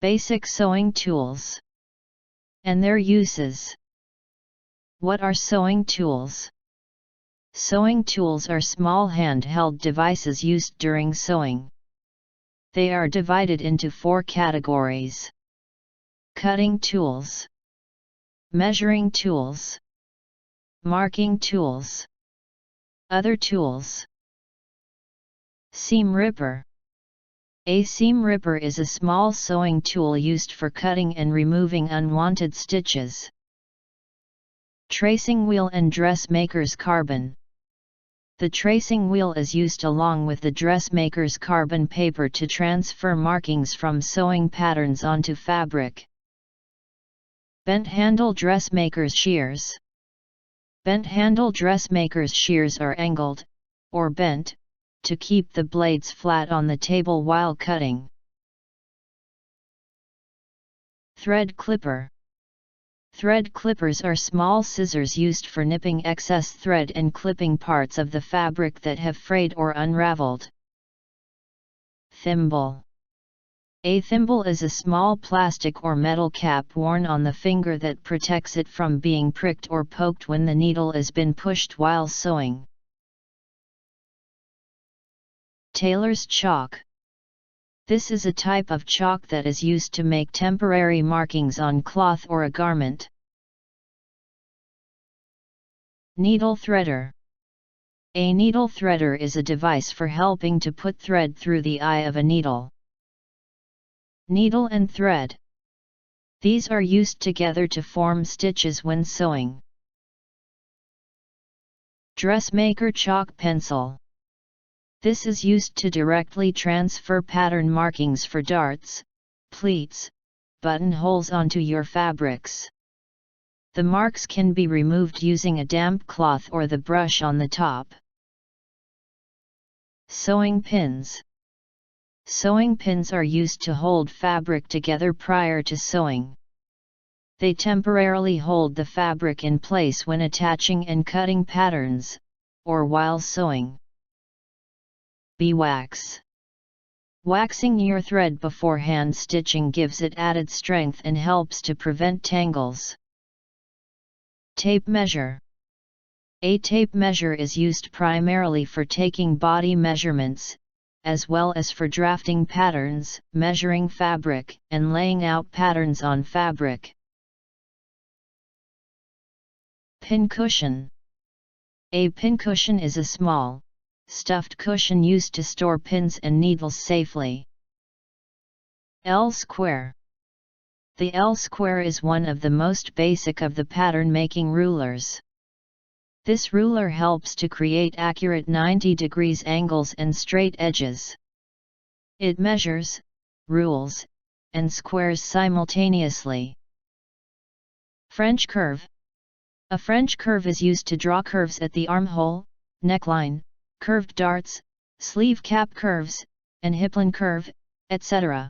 Basic sewing tools and their uses. What are sewing tools? Sewing tools are small handheld devices used during sewing. They are divided into 4 categories: cutting tools, measuring tools, marking tools, other tools. Seam ripper. A seam ripper is a small sewing tool used for cutting and removing unwanted stitches. Tracing wheel and dressmaker's carbon. The tracing wheel is used along with the dressmaker's carbon paper to transfer markings from sewing patterns onto fabric. Bent handle dressmaker's shears. Bent handle dressmaker's shears are angled, or bent, to keep the blades flat on the table while cutting. Thread clipper. Thread clippers are small scissors used for nipping excess thread and clipping parts of the fabric that have frayed or unraveled. Thimble. A thimble is a small plastic or metal cap worn on the finger that protects it from being pricked or poked when the needle has been pushed while sewing. Tailor's chalk. This is a type of chalk that is used to make temporary markings on cloth or a garment. Needle threader. A needle threader is a device for helping to put thread through the eye of a needle. Needle and thread. These are used together to form stitches when sewing. Dressmaker chalk pencil. This is used to directly transfer pattern markings for darts, pleats, buttonholes onto your fabrics. The marks can be removed using a damp cloth or the brush on the top. Sewing pins. Sewing pins are used to hold fabric together prior to sewing. They temporarily hold the fabric in place when attaching and cutting patterns, or while sewing. Beeswax. Waxing your thread before hand stitching gives it added strength and helps to prevent tangles. Tape measure. A tape measure is used primarily for taking body measurements, as well as for drafting patterns, measuring fabric, and laying out patterns on fabric. Pincushion. A pincushion is a small, stuffed cushion used to store pins and needles safely. L-square. The L-square is one of the most basic of the pattern-making rulers. This ruler helps to create accurate 90 degrees angles and straight edges. It measures, rules, and squares simultaneously. French curve. A French curve is used to draw curves at the armhole, neckline, curved darts, sleeve cap curves, and hipline curve, etc.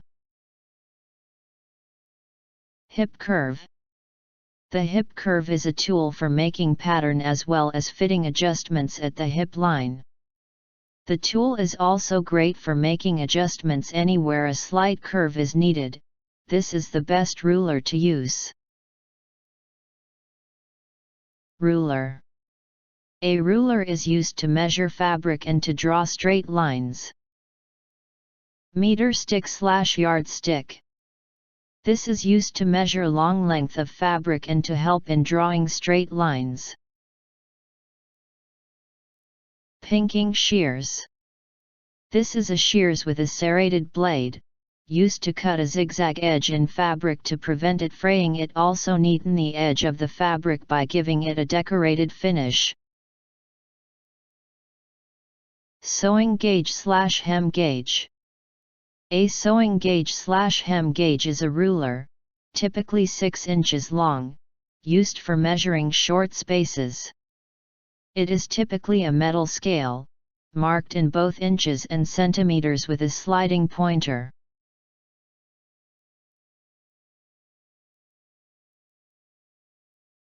Hip curve. The hip curve is a tool for making pattern as well as fitting adjustments at the hip line. The tool is also great for making adjustments anywhere a slight curve is needed. This is the best ruler to use. Ruler. A ruler is used to measure fabric and to draw straight lines. Meter stick/yardstick. This is used to measure long length of fabric and to help in drawing straight lines. Pinking shears. This is a shears with a serrated blade, used to cut a zigzag edge in fabric to prevent it fraying. It also neaten the edge of the fabric by giving it a decorated finish. Sewing gauge/hem gauge. A sewing gauge/hem gauge is a ruler, typically 6 inches long, used for measuring short spaces. It is typically a metal scale, marked in both inches and centimeters with a sliding pointer.